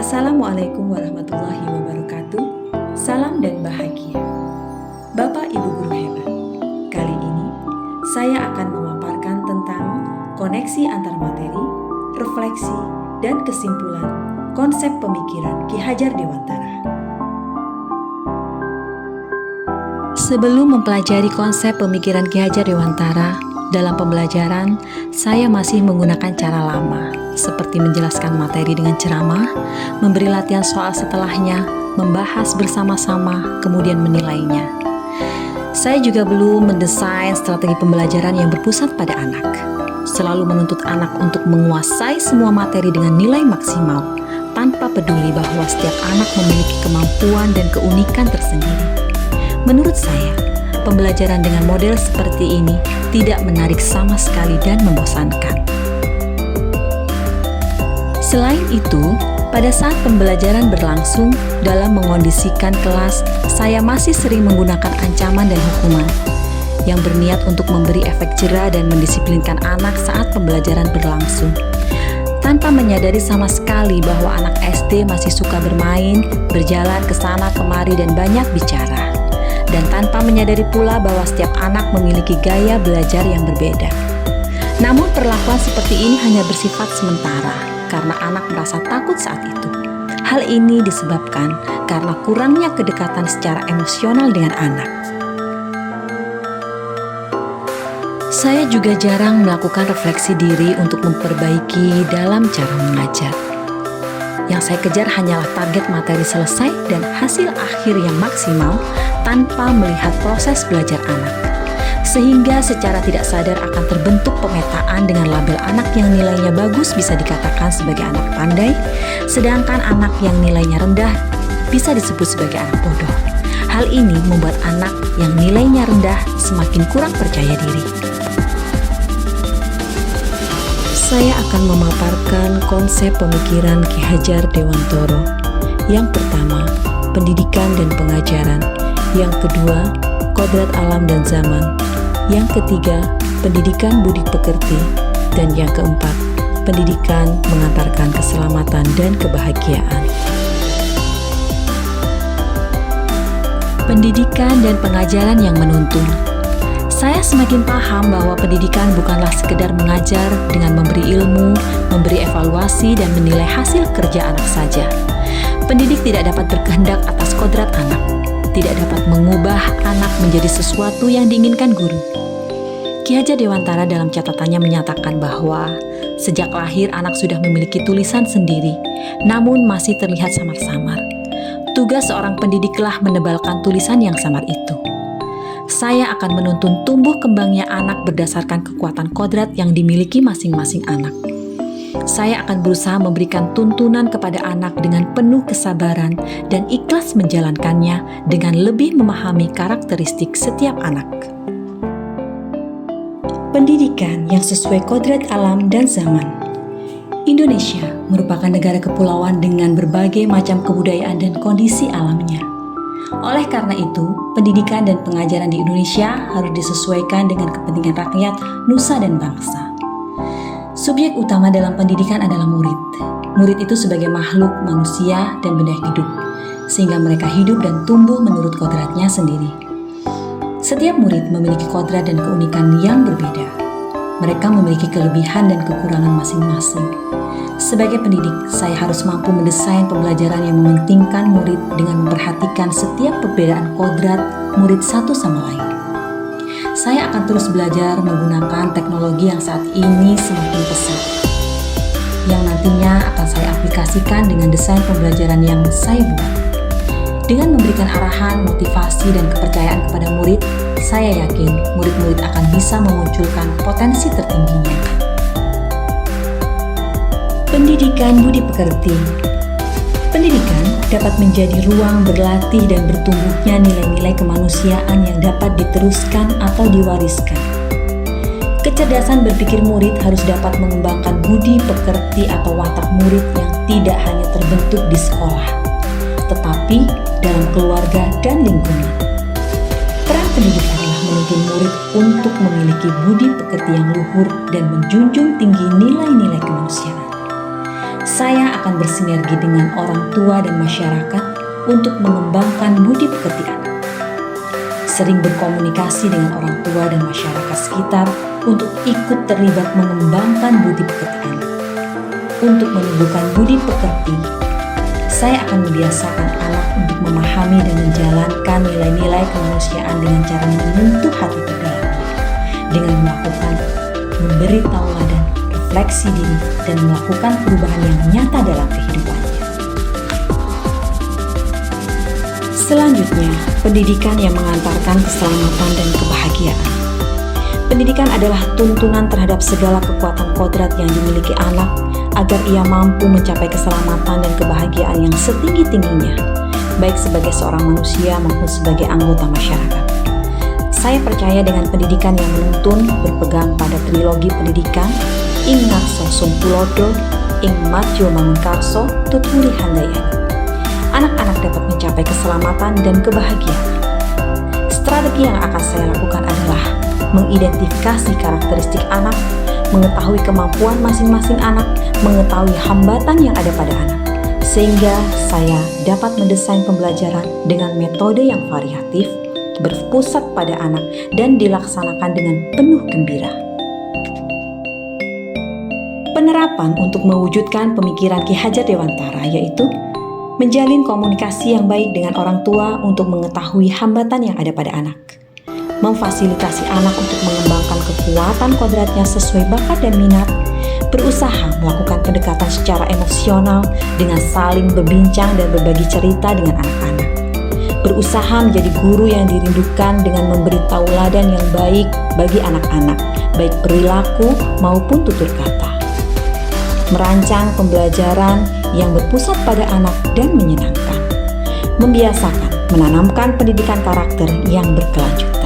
Assalamualaikum warahmatullahi wabarakatuh. Salam dan bahagia. Bapak Ibu guru hebat, kali ini saya akan memaparkan tentang koneksi antar materi, refleksi, dan kesimpulan konsep pemikiran Ki Hajar Dewantara. Sebelum mempelajari konsep pemikiran Ki Hajar Dewantara, dalam pembelajaran saya masih menggunakan cara lama, seperti menjelaskan materi dengan ceramah, memberi latihan soal setelahnya, membahas bersama-sama, kemudian menilainya. Saya juga belum mendesain strategi pembelajaran yang berpusat pada anak, selalu menuntut anak untuk menguasai semua materi dengan nilai maksimal, tanpa peduli bahwa setiap anak memiliki kemampuan dan keunikan tersendiri. Menurut saya, pembelajaran dengan model seperti ini tidak menarik sama sekali dan membosankan. Selain itu, pada saat pembelajaran berlangsung, dalam mengondisikan kelas, saya masih sering menggunakan ancaman dan hukuman yang berniat untuk memberi efek jera dan mendisiplinkan anak saat pembelajaran berlangsung. Tanpa menyadari sama sekali bahwa anak SD masih suka bermain, berjalan ke sana kemari dan banyak bicara. Dan tanpa menyadari pula bahwa setiap anak memiliki gaya belajar yang berbeda. Namun perlakuan seperti ini hanya bersifat sementara, karena anak merasa takut saat itu. Hal ini disebabkan karena kurangnya kedekatan secara emosional dengan anak. Saya juga jarang melakukan refleksi diri untuk memperbaiki dalam cara mengajar. Yang saya kejar hanyalah target materi selesai dan hasil akhir yang maksimal tanpa melihat proses belajar anak. Sehingga secara tidak sadar akan terbentuk pemetaan dengan label anak yang nilainya bagus bisa dikatakan sebagai anak pandai, sedangkan anak yang nilainya rendah bisa disebut sebagai anak bodoh. Hal ini membuat anak yang nilainya rendah semakin kurang percaya diri. Saya akan memaparkan konsep pemikiran Ki Hajar Dewantara. Yang pertama, pendidikan dan pengajaran. Yang kedua, kodrat alam dan zaman. Yang ketiga, pendidikan budi pekerti. Dan yang keempat, pendidikan mengantarkan keselamatan dan kebahagiaan. Pendidikan dan pengajaran yang menuntun. Saya semakin paham bahwa pendidikan bukanlah sekedar mengajar dengan memberi ilmu, memberi evaluasi, dan menilai hasil kerja anak saja. Pendidik tidak dapat berkehendak atas kodrat anak, tidak dapat mengubah anak menjadi sesuatu yang diinginkan guru. Ki Hajar Dewantara dalam catatannya menyatakan bahwa sejak lahir anak sudah memiliki tulisan sendiri, namun masih terlihat samar-samar. Tugas seorang pendidiklah menebalkan tulisan yang samar itu. Saya akan menuntun tumbuh kembangnya anak berdasarkan kekuatan kodrat yang dimiliki masing-masing anak. Saya akan berusaha memberikan tuntunan kepada anak dengan penuh kesabaran dan ikhlas menjalankannya dengan lebih memahami karakteristik setiap anak. Pendidikan yang sesuai kodrat alam dan zaman. Indonesia merupakan negara kepulauan dengan berbagai macam kebudayaan dan kondisi alamnya. Oleh karena itu, pendidikan dan pengajaran di Indonesia harus disesuaikan dengan kepentingan rakyat, nusa, dan bangsa. Subjek utama dalam pendidikan adalah murid. Murid itu sebagai makhluk manusia dan benda hidup, sehingga mereka hidup dan tumbuh menurut kodratnya sendiri. Setiap murid memiliki kodrat dan keunikan yang berbeda. Mereka memiliki kelebihan dan kekurangan masing-masing. Sebagai pendidik, saya harus mampu mendesain pembelajaran yang mementingkan murid dengan memperhatikan setiap perbedaan kodrat murid satu sama lain. Saya akan terus belajar menggunakan teknologi yang saat ini semakin pesat, yang nantinya akan saya aplikasikan dengan desain pembelajaran yang saya buat. Dengan memberikan arahan, motivasi, dan kepercayaan kepada murid, saya yakin murid-murid akan bisa memunculkan potensi tertingginya. Pendidikan budi pekerti. Pendidikan dapat menjadi ruang berlatih dan bertumbuhnya nilai-nilai kemanusiaan yang dapat diteruskan atau diwariskan. Kecerdasan berpikir murid harus dapat mengembangkan budi pekerti atau watak murid yang tidak hanya terbentuk di sekolah, tetapi dalam keluarga dan lingkungan. Peran pendidik adalah menuntun murid untuk memiliki budi pekerti yang luhur dan menjunjung tinggi nilai-nilai kemanusiaan. Saya akan bersinergi dengan orang tua dan masyarakat untuk mengembangkan budi pekerti anak. Sering berkomunikasi dengan orang tua dan masyarakat sekitar untuk ikut terlibat mengembangkan budi pekerti anak. Untuk menumbuhkan budi pekerti, saya akan membiasakan anak untuk memahami dan menjalankan nilai-nilai kemanusiaan dengan cara menyentuh hati terdalamnya, dengan melakukan memberi tauladan, refleksi diri, dan melakukan perubahan yang nyata dalam kehidupannya. Selanjutnya, pendidikan yang mengantarkan keselamatan dan kebahagiaan. Pendidikan adalah tuntunan terhadap segala kekuatan kodrat yang dimiliki anak agar ia mampu mencapai keselamatan dan kebahagiaan yang setinggi-tingginya, baik sebagai seorang manusia maupun sebagai anggota masyarakat. Saya percaya dengan pendidikan yang menuntun berpegang pada trilogi pendidikan ing ngarsa sumpulodo, ing madyo mangunkarso, tuturi handayani. Anak-anak dapat mencapai keselamatan dan kebahagiaan. Strategi yang akan saya lakukan adalah mengidentifikasi karakteristik anak, mengetahui kemampuan masing-masing anak, mengetahui hambatan yang ada pada anak, sehingga saya dapat mendesain pembelajaran dengan metode yang variatif, berpusat pada anak, dan dilaksanakan dengan penuh gembira. Penerapan untuk mewujudkan pemikiran Ki Hajar Dewantara yaitu menjalin komunikasi yang baik dengan orang tua untuk mengetahui hambatan yang ada pada anak, memfasilitasi anak untuk mengembangkan kekuatan kodratnya sesuai bakat dan minat, berusaha melakukan pendekatan secara emosional dengan saling berbincang dan berbagi cerita dengan anak-anak, berusaha menjadi guru yang dirindukan dengan memberi tauladan yang baik bagi anak-anak, baik perilaku maupun tutur kata, merancang pembelajaran yang berpusat pada anak dan menyenangkan, membiasakan menanamkan pendidikan karakter yang berkelanjutan.